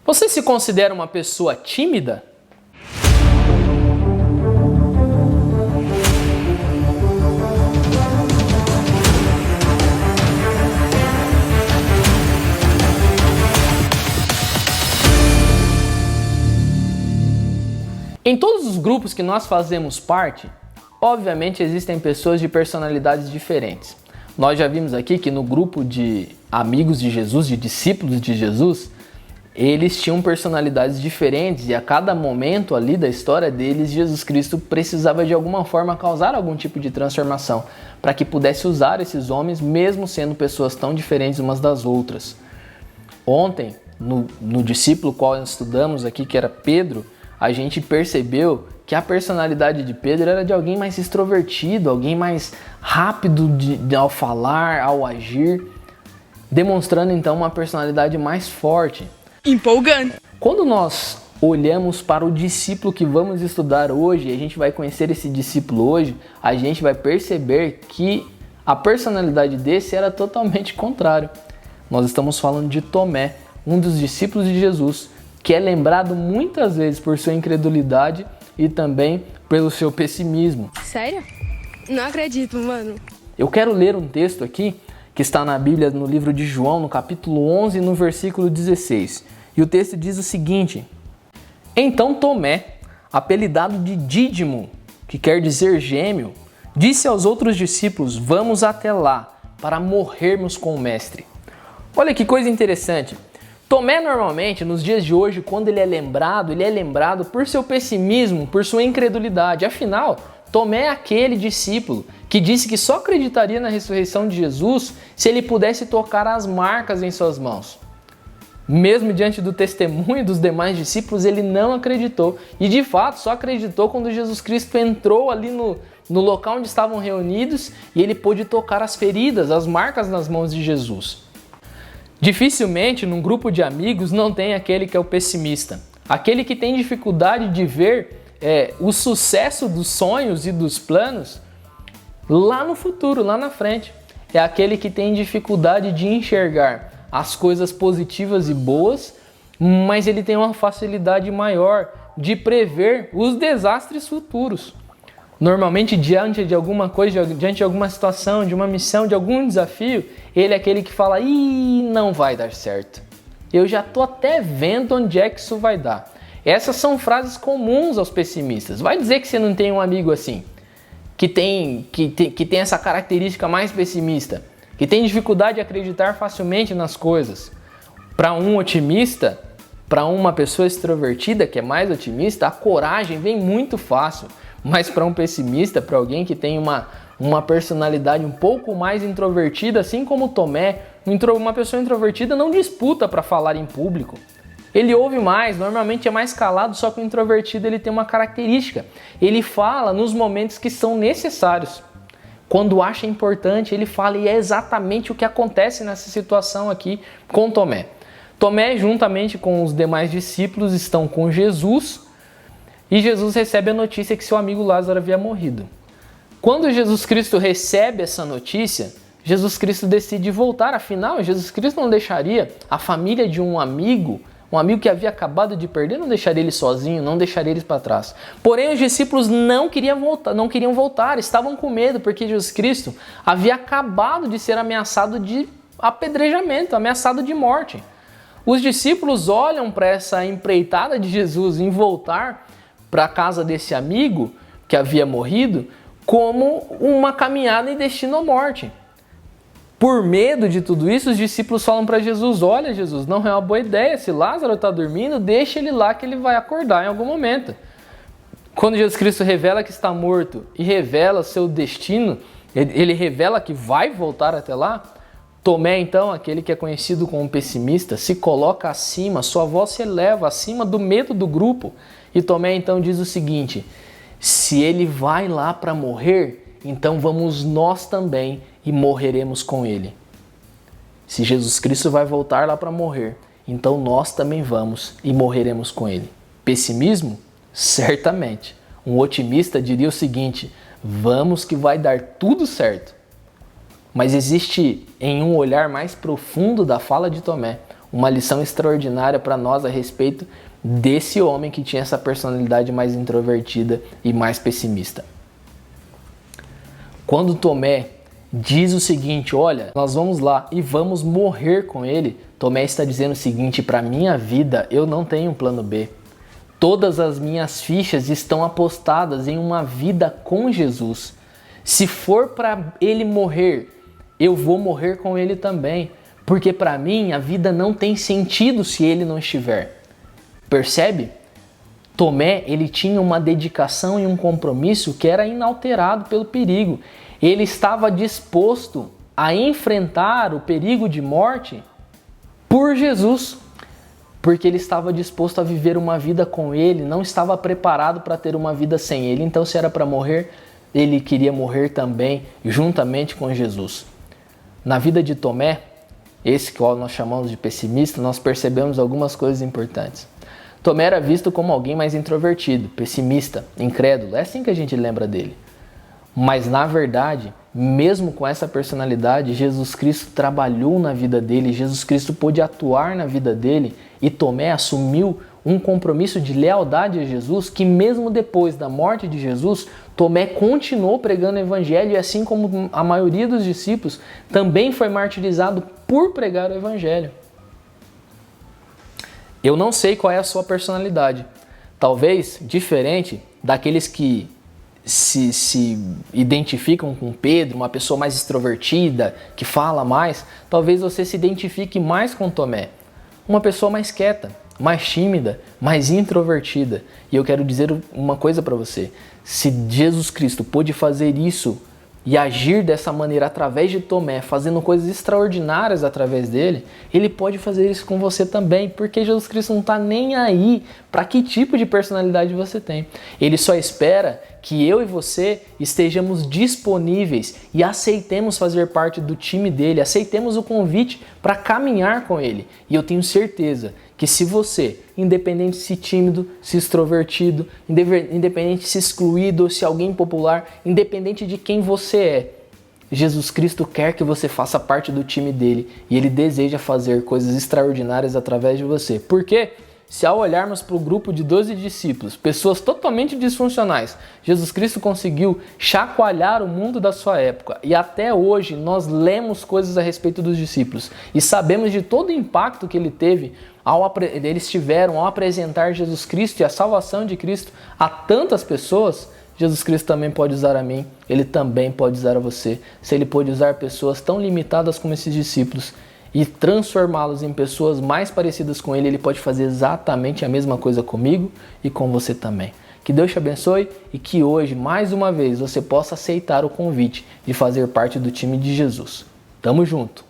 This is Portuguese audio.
Você se considera uma pessoa tímida? Em todos os grupos que nós fazemos parte, obviamente existem pessoas de personalidades diferentes. Nós já vimos aqui que no grupo de amigos de Jesus, de discípulos de Jesus, eles tinham personalidades diferentes e a cada momento ali da história deles, Jesus Cristo precisava de alguma forma causar algum tipo de transformação para que pudesse usar esses homens, mesmo sendo pessoas tão diferentes umas das outras. Ontem, no discípulo qual nós estudamos aqui, que era Pedro, a gente percebeu que a personalidade de Pedro era de alguém mais extrovertido, alguém mais rápido ao falar, ao agir, demonstrando então uma personalidade mais forte. Empolgante! Quando nós olhamos para o discípulo que vamos estudar hoje, e a gente vai conhecer esse discípulo hoje, a gente vai perceber que a personalidade desse era totalmente contrária. Nós estamos falando de Tomé, um dos discípulos de Jesus, que é lembrado muitas vezes por sua incredulidade e também pelo seu pessimismo. Sério? Não acredito, mano. Eu quero ler um texto aqui que está na Bíblia, no livro de João, no capítulo 11, no versículo 16. E o texto diz o seguinte: Então Tomé, apelidado de Dídimo, que quer dizer gêmeo, disse aos outros discípulos: Vamos até lá, para morrermos com o Mestre. Olha que coisa interessante. Tomé, normalmente, nos dias de hoje, quando ele é lembrado por seu pessimismo, por sua incredulidade. Afinal, Tomé é aquele discípulo que disse que só acreditaria na ressurreição de Jesus se ele pudesse tocar as marcas em suas mãos. Mesmo diante do testemunho dos demais discípulos, ele não acreditou. E, de fato, só acreditou quando Jesus Cristo entrou ali no local onde estavam reunidos e ele pôde tocar as feridas, as marcas nas mãos de Jesus. Dificilmente, num grupo de amigos, não tem aquele que é o pessimista. Aquele que tem dificuldade de ver o sucesso dos sonhos e dos planos lá no futuro, lá na frente. É aquele que tem dificuldade de enxergar as coisas positivas e boas, mas ele tem uma facilidade maior de prever os desastres futuros. Normalmente, diante de alguma coisa, diante de alguma situação, de uma missão, de algum desafio, ele é aquele que fala: Ih, não vai dar certo. Eu já estou até vendo onde é que isso vai dar. Essas são frases comuns aos pessimistas. Vai dizer que você não tem um amigo assim, que tem essa característica mais pessimista, que tem dificuldade de acreditar facilmente nas coisas. Para um otimista, para uma pessoa extrovertida que é mais otimista, a coragem vem muito fácil. Mas para um pessimista, para alguém que tem uma personalidade um pouco mais introvertida, assim como Tomé, uma pessoa introvertida não disputa para falar em público. Ele ouve mais, normalmente é mais calado, só que o introvertido ele tem uma característica. Ele fala nos momentos que são necessários. Quando acha importante, ele fala, e é exatamente o que acontece nessa situação aqui com Tomé. Tomé, juntamente com os demais discípulos, estão com Jesus, e Jesus recebe a notícia que seu amigo Lázaro havia morrido. Quando Jesus Cristo recebe essa notícia, Jesus Cristo decide voltar. Afinal, Jesus Cristo não deixaria a família de um amigo que havia acabado de perder, não deixaria ele sozinho, não deixaria eles para trás. Porém, os discípulos não queriam voltar, estavam com medo, porque Jesus Cristo havia acabado de ser ameaçado de apedrejamento, ameaçado de morte. Os discípulos olham para essa empreitada de Jesus em voltar para a casa desse amigo que havia morrido como uma caminhada em destino à morte. Por medo de tudo isso, os discípulos falam para Jesus: olha, Jesus, não é uma boa ideia, se Lázaro está dormindo, deixa ele lá que ele vai acordar em algum momento. Quando Jesus Cristo revela que está morto e revela seu destino, ele revela que vai voltar até lá, Tomé, então, aquele que é conhecido como pessimista, se coloca acima, sua voz se eleva acima do medo do grupo. E Tomé, então, diz o seguinte: se ele vai lá para morrer, então vamos nós também e morreremos com ele. Se Jesus Cristo vai voltar lá para morrer, então nós também vamos e morreremos com ele. Pessimismo? Certamente. Um otimista diria o seguinte: vamos que vai dar tudo certo. Mas existe em um olhar mais profundo da fala de Tomé uma lição extraordinária para nós a respeito desse homem que tinha essa personalidade mais introvertida e mais pessimista. Quando Tomé diz o seguinte, olha, nós vamos lá e vamos morrer com ele, Tomé está dizendo o seguinte, para minha vida eu não tenho um plano B. Todas as minhas fichas estão apostadas em uma vida com Jesus. Se for para ele morrer, eu vou morrer com ele também, porque para mim a vida não tem sentido se ele não estiver. Percebe? Tomé, ele tinha uma dedicação e um compromisso que era inalterado pelo perigo. Ele estava disposto a enfrentar o perigo de morte por Jesus, porque ele estava disposto a viver uma vida com ele, não estava preparado para ter uma vida sem ele. Então, se era para morrer, ele queria morrer também juntamente com Jesus. Na vida de Tomé, esse que nós chamamos de pessimista, nós percebemos algumas coisas importantes. Tomé era visto como alguém mais introvertido, pessimista, incrédulo. É assim que a gente lembra dele. Mas na verdade, mesmo com essa personalidade, Jesus Cristo trabalhou na vida dele, Jesus Cristo pôde atuar na vida dele e Tomé assumiu um compromisso de lealdade a Jesus que mesmo depois da morte de Jesus, Tomé continuou pregando o evangelho e assim como a maioria dos discípulos, também foi martirizado por pregar o evangelho. Eu não sei qual é a sua personalidade, talvez diferente daqueles que se identificam com Pedro, uma pessoa mais extrovertida, que fala mais, talvez você se identifique mais com Tomé, uma pessoa mais quieta, mais tímida, mais introvertida. E eu quero dizer uma coisa para você, se Jesus Cristo pôde fazer isso e agir dessa maneira através de Tomé, fazendo coisas extraordinárias através dele, ele pode fazer isso com você também, porque Jesus Cristo não está nem aí para que tipo de personalidade você tem. Ele só espera que eu e você estejamos disponíveis e aceitemos fazer parte do time dele, aceitemos o convite para caminhar com ele. E eu tenho certeza que se você, independente se tímido, se extrovertido, independente se excluído, se alguém popular, independente de quem você é, Jesus Cristo quer que você faça parte do time dele e ele deseja fazer coisas extraordinárias através de você. Por quê? Se ao olharmos para o grupo de 12 discípulos, pessoas totalmente disfuncionais, Jesus Cristo conseguiu chacoalhar o mundo da sua época. E até hoje nós lemos coisas a respeito dos discípulos e sabemos de todo o impacto que eles tiveram ao apresentar Jesus Cristo e a salvação de Cristo a tantas pessoas. Jesus Cristo também pode usar a mim, ele também pode usar a você. Se ele pode usar pessoas tão limitadas como esses discípulos e transformá-los em pessoas mais parecidas com ele, ele pode fazer exatamente a mesma coisa comigo e com você também. Que Deus te abençoe e que hoje, mais uma vez, você possa aceitar o convite de fazer parte do time de Jesus. Tamo junto!